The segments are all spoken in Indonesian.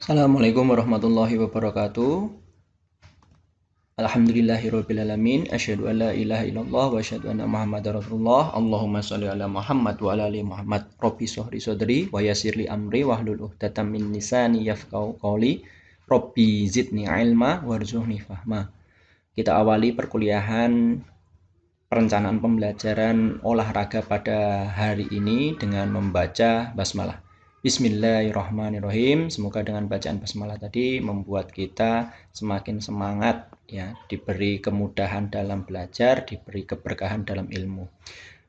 Assalamualaikum warahmatullahi wabarakatuh. Alhamdulillahirrabbilalamin. Asyhadu an la ilaha illallah wa asyhadu anna Muhammadar Rasulullah. Allahumma sholli ala Muhammad wa ala ali Muhammad. Rabbi shrahli sadri wa yassirli amri wahlul 'uqdatam min lisani yafqahu qawli. Rabbi zidni ilma warzuqni fahma. Kita awali perkuliahan perencanaan pembelajaran olahraga pada hari ini dengan membaca basmalah. Bismillahirrahmanirrahim. Semoga dengan bacaan basmalah tadi membuat kita semakin semangat ya, diberi kemudahan dalam belajar, diberi keberkahan dalam ilmu.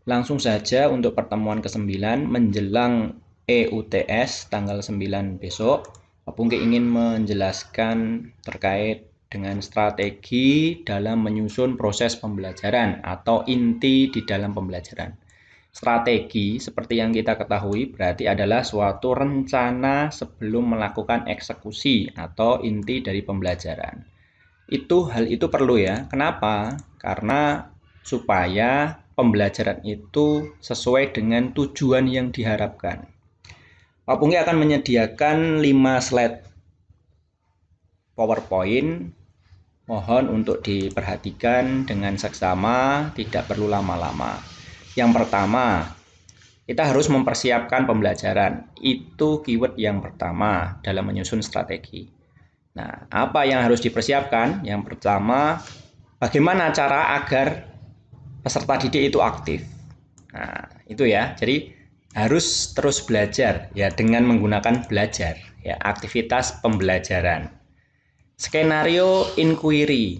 Langsung saja untuk pertemuan ke-9 menjelang EUTS tanggal 9 besok, Pak Pungki ingin menjelaskan terkait dengan strategi dalam menyusun proses pembelajaran atau inti di dalam pembelajaran. Strategi, seperti yang kita ketahui, berarti adalah suatu rencana sebelum melakukan eksekusi atau inti dari pembelajaran. Hal itu perlu ya. Kenapa? Karena supaya pembelajaran itu sesuai dengan tujuan yang diharapkan. Pak Pungki akan menyediakan 5 slide PowerPoint. Mohon untuk diperhatikan dengan seksama, tidak perlu lama-lama. Yang pertama, kita harus mempersiapkan pembelajaran. Itu keyword yang pertama dalam menyusun strategi. Nah, apa yang harus dipersiapkan? Yang pertama, bagaimana cara agar peserta didik itu aktif. Nah, itu ya. Jadi harus terus belajar ya dengan menggunakan belajar ya, aktivitas pembelajaran. Skenario inquiry.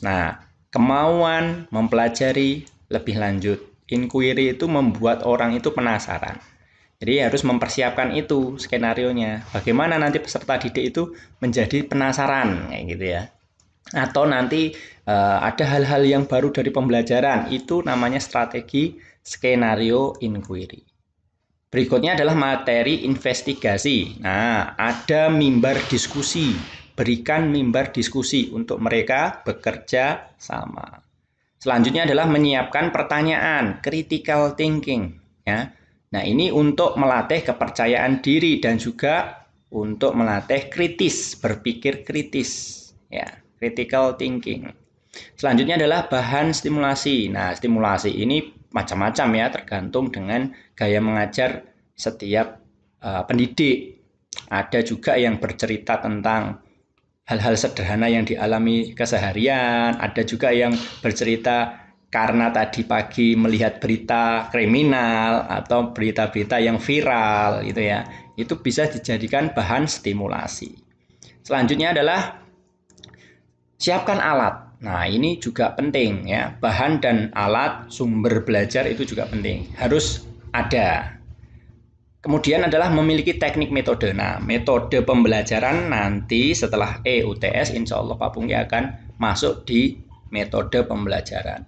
Nah, kemauan mempelajari lebih lanjut. Inquiry itu membuat orang itu penasaran. Jadi harus mempersiapkan itu skenarionya. Bagaimana nanti peserta didik itu menjadi penasaran kayak gitu ya. Atau nanti ada hal-hal yang baru dari pembelajaran, itu namanya strategi skenario inquiry. Berikutnya adalah materi investigasi. Nah, ada mimbar diskusi. Berikan mimbar diskusi untuk mereka bekerja sama. Selanjutnya adalah menyiapkan pertanyaan, critical thinking ya. Nah, ini untuk melatih kepercayaan diri dan juga untuk melatih kritis, berpikir kritis ya, critical thinking. Selanjutnya adalah bahan stimulasi. Nah, stimulasi ini macam-macam ya, tergantung dengan gaya mengajar setiap pendidik. Ada juga yang bercerita tentang hal-hal sederhana yang dialami keseharian, ada juga yang bercerita karena tadi pagi melihat berita kriminal atau berita-berita yang viral gitu ya. Itu bisa dijadikan bahan stimulasi. Selanjutnya adalah siapkan alat. Nah, ini juga penting ya. Bahan dan alat sumber belajar itu juga penting. Harus ada. Kemudian adalah memiliki teknik metode. Nah, metode pembelajaran nanti setelah EUTS insya Allah Pak Pungki akan masuk di metode pembelajaran.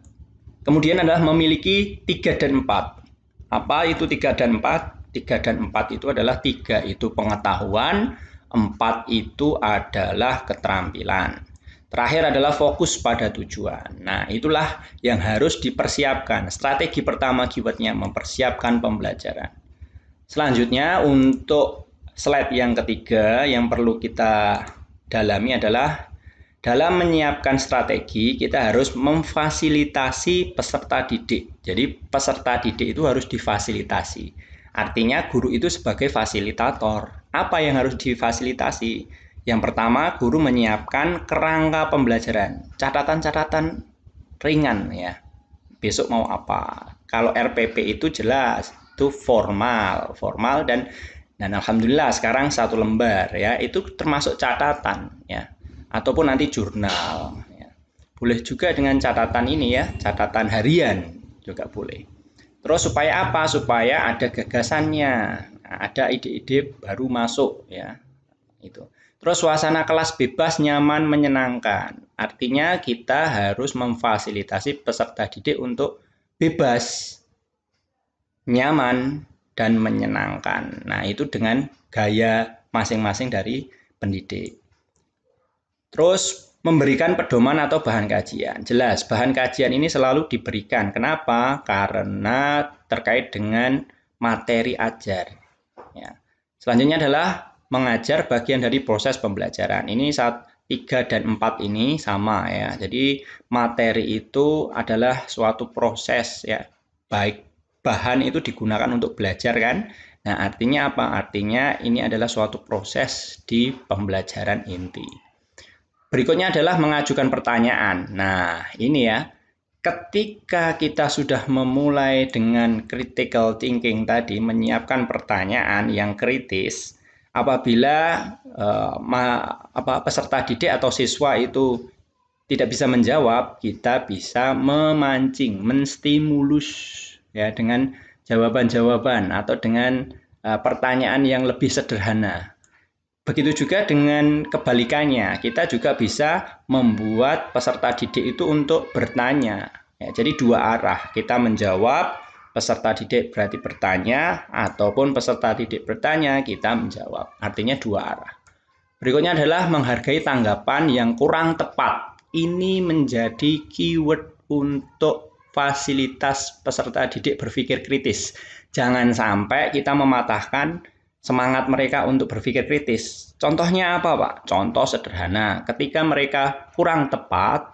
Kemudian adalah memiliki 3 dan 4. Apa itu 3 dan 4? 3 dan 4 itu adalah 3 itu pengetahuan, 4 itu adalah keterampilan. Terakhir adalah fokus pada tujuan. Nah, itulah yang harus dipersiapkan. Strategi pertama keywordnya mempersiapkan pembelajaran. Selanjutnya untuk slide yang ketiga yang perlu kita dalami adalah dalam menyiapkan strategi kita harus memfasilitasi peserta didik. Jadi peserta didik itu harus difasilitasi. Artinya guru itu sebagai fasilitator. Apa yang harus difasilitasi? Yang pertama, guru menyiapkan kerangka pembelajaran. Catatan-catatan ringan ya. Besok mau apa? Kalau RPP itu jelas, itu formal dan alhamdulillah sekarang 1 lembar ya, itu termasuk catatan ya, ataupun nanti jurnal ya. Boleh juga dengan catatan ini ya, catatan harian juga boleh. Terus supaya apa? Supaya ada gagasannya, ada ide-ide baru masuk ya. Itu. Terus suasana kelas bebas, nyaman, menyenangkan. Artinya kita harus memfasilitasi peserta didik untuk bebas, nyaman, dan menyenangkan. Nah, itu dengan gaya masing-masing dari pendidik. Terus memberikan pedoman atau bahan kajian. Jelas, bahan kajian ini selalu diberikan. Kenapa? Karena terkait dengan materi ajar. Ya. Selanjutnya adalah mengajar bagian dari proses pembelajaran. Ini saat 3 dan 4 ini sama ya. Jadi materi itu adalah suatu proses ya. Baik bahan itu digunakan untuk belajar kan. Nah, artinya apa? Artinya ini adalah suatu proses di pembelajaran inti. Berikutnya adalah mengajukan pertanyaan. Nah, ini ya. Ketika kita sudah memulai dengan critical thinking tadi, menyiapkan pertanyaan yang kritis, apabila peserta didik atau siswa itu tidak bisa menjawab, kita bisa memancing, menstimulus ya dengan jawaban-jawaban atau dengan pertanyaan yang lebih sederhana. Begitu juga dengan kebalikannya, kita juga bisa membuat peserta didik itu untuk bertanya. Ya, jadi dua arah, kita menjawab, peserta didik berarti bertanya, ataupun peserta didik bertanya, kita menjawab. Artinya dua arah. Berikutnya adalah menghargai tanggapan yang kurang tepat. Ini menjadi keyword untuk fasilitas peserta didik berpikir kritis. Jangan sampai kita mematahkan semangat mereka untuk berpikir kritis. Contohnya apa, Pak? Contoh sederhana, ketika mereka kurang tepat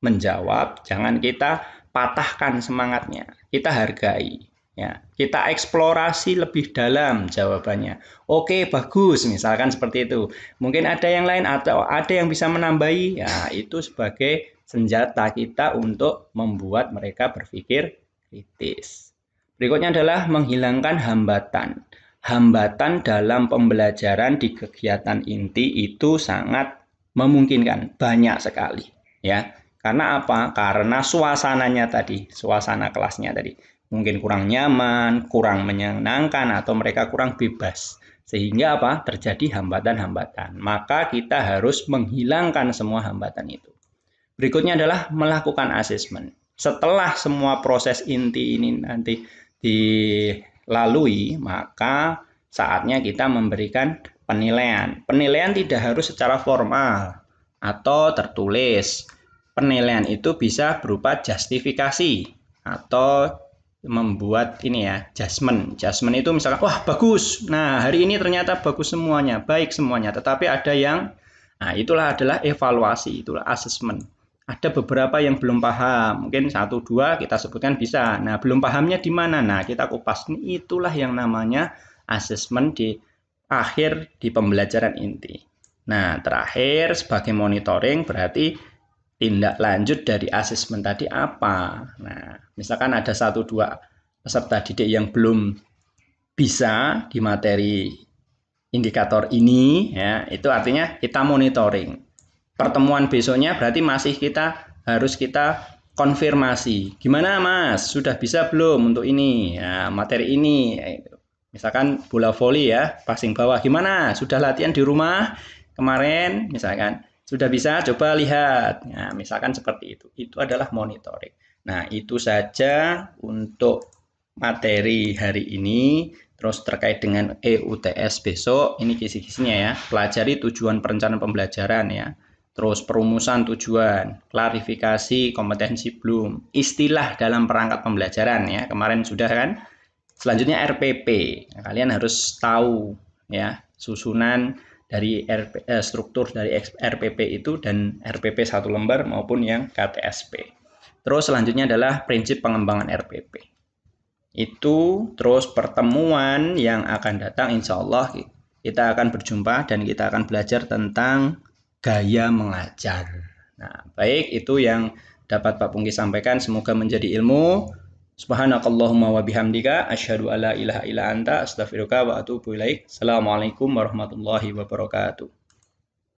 menjawab, jangan kita patahkan semangatnya. Kita hargai, ya. Kita eksplorasi lebih dalam jawabannya. Oke, bagus, misalkan seperti itu. Mungkin ada yang lain atau ada yang bisa menambahi, ya itu sebagai senjata kita untuk membuat mereka berpikir kritis. Berikutnya adalah menghilangkan hambatan. Hambatan dalam pembelajaran di kegiatan inti itu sangat memungkinkan, banyak sekali ya. Karena apa? Karena suasananya tadi, suasana kelasnya tadi mungkin kurang nyaman, kurang menyenangkan atau mereka kurang bebas. Sehingga apa? Terjadi hambatan-hambatan. Maka kita harus menghilangkan semua hambatan itu. Berikutnya adalah melakukan asesmen. Setelah semua proses inti ini nanti dilalui, maka saatnya kita memberikan penilaian. Penilaian tidak harus secara formal atau tertulis. Penilaian itu bisa berupa justifikasi atau membuat ini ya, judgement. Judgement itu misalkan, wah bagus. Nah, hari ini ternyata bagus semuanya, baik semuanya. Tetapi ada yang, nah itulah adalah evaluasi, itulah assessment. Ada beberapa yang belum paham, mungkin 1, 2 kita sebutkan bisa. Nah, belum pahamnya di mana? Nah, kita kupas. Itulah yang namanya asesmen di akhir di pembelajaran inti. Nah, terakhir sebagai monitoring berarti tindak lanjut dari asesmen tadi apa? Nah, misalkan ada 1, 2 peserta didik yang belum bisa di materi indikator ini, ya, itu artinya kita monitoring. Pertemuan besoknya berarti masih harus kita konfirmasi. Gimana Mas? Sudah bisa belum untuk ini? Ya, materi ini. Misalkan bola voli ya, passing bawah. Gimana? Sudah latihan di rumah kemarin? Misalkan sudah bisa, coba lihat. Nah, misalkan seperti itu. Itu adalah monitoring. Nah, itu saja untuk materi hari ini. Terus terkait dengan EUTS besok, ini kisi-kisinya ya. Pelajari tujuan perencanaan pembelajaran ya. Terus perumusan tujuan, klarifikasi kompetensi belum, istilah dalam perangkat pembelajaran ya. Kemarin sudah kan. Selanjutnya RPP. Nah, kalian harus tahu ya susunan dari struktur dari RPP itu dan RPP 1 lembar maupun yang KTSP. Terus selanjutnya adalah prinsip pengembangan RPP. Itu terus pertemuan yang akan datang insya Allah kita akan berjumpa dan kita akan belajar tentang gaya mengajar. Nah, baik itu yang dapat Pak Pungki sampaikan, semoga menjadi ilmu. Subhanakallahumma wa bihamdika asyhadu alla ilaha illa anta astaghfiruka wa atubu ilaik. Assalamualaikum warahmatullahi wabarakatuh.